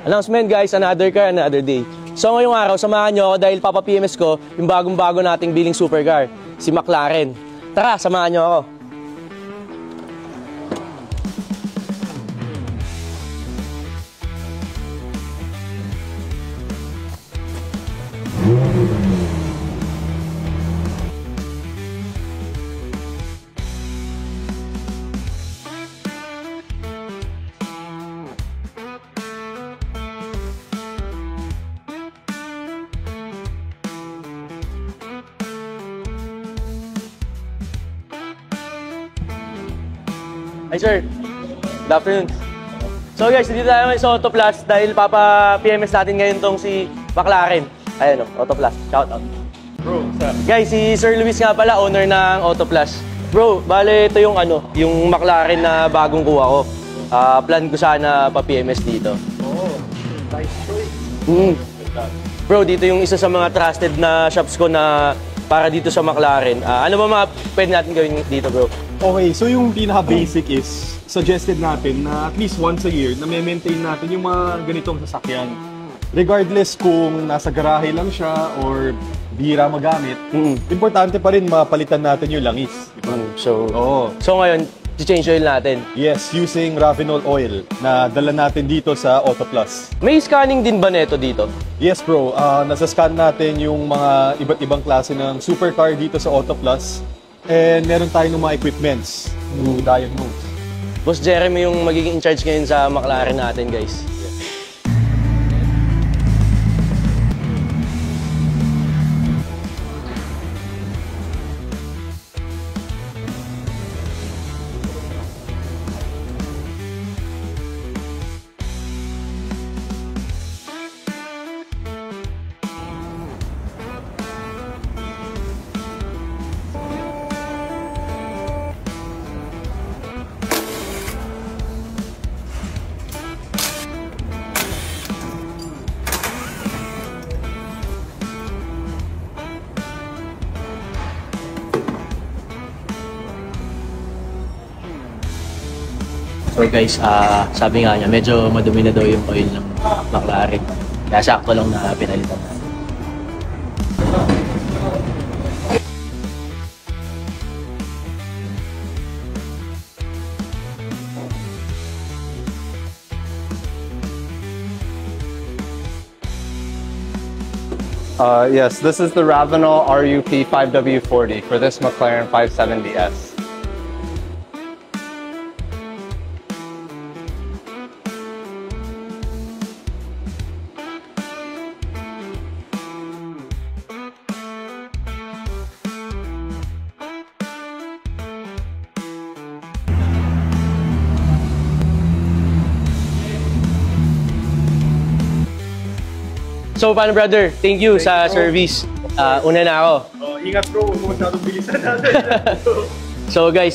Announcement guys, another car, another day. So ngayong araw, samahan nyo ako dahil papa-PMS ko yung bagong-bago nating biling supercar, si McLaren. Tara, samahan nyo ako. Hi sir, good afternoon. So guys, dito tayo sa Auto Plus dahil papa-PMS natin ngayon tong si McLaren. Ayan o, Auto Plus, shout out. Bro, sir. Guys, si Sir Luis nga pala, owner ng Auto Plus. Bro, bale ito yung yung McLaren na bagong kuha ko. Plan ko sana pa-PMS dito. Oh, nice choice. Bro, dito yung isa sa mga trusted na shops ko na para dito sa McLaren. Ano ba mga pwede natin gawin dito, bro? Okay, so yung pinaka-basic is suggested natin na at least once a year na maintain natin yung mga ganitong sasakyan. Regardless kung nasa garahe lang siya or bihira magamit, importante pa rin mapalitan natin yung langis. Diba? So ngayon, i-change oil natin. Yes, using Ravenol oil na dala natin dito sa Auto Plus. May scanning din ba neto dito? Yes bro, nasa-scan natin yung mga iba't ibang klase ng supercar dito sa Auto Plus. And meron tayo ng mga equipments to diagnose. Boss Jeremy yung magiging in charge ngayon sa McLaren natin, guys. So guys, sabi nga niya, medyo madumi na daw yung oil ng McLaren. Kaya sakto lang na pinalitan natin. Yes, this is the Ravenol RUP 5W40 for this McLaren 570S. So paano brother? Thank you sa service. Una na ako. Ingat bro, huwag mo masyadong bilisan natin. So guys,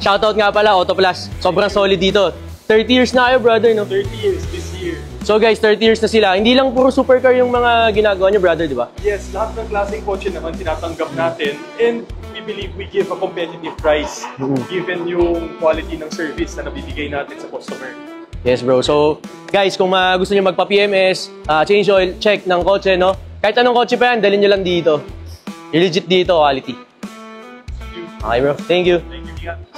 shoutout nga pala Auto Plus. Sobrang solid dito. 30 years na kayo brother, no? 30 years this year. So guys, 30 years na sila. Hindi lang puro supercar yung mga ginagawa niyo brother, di ba? Yes, lahat ng klaseng kotse naman tinatanggap natin. And we believe we give a competitive price given yung quality ng service na nabibigay natin sa customer. Yes bro. So guys, kung gusto niyo magpa-PMS, change oil, check ng kotse, no? Kahit anong kotse pa yan, dalhin niyo lang dito. Legit dito, quality. Okay bro, thank you. Thank you.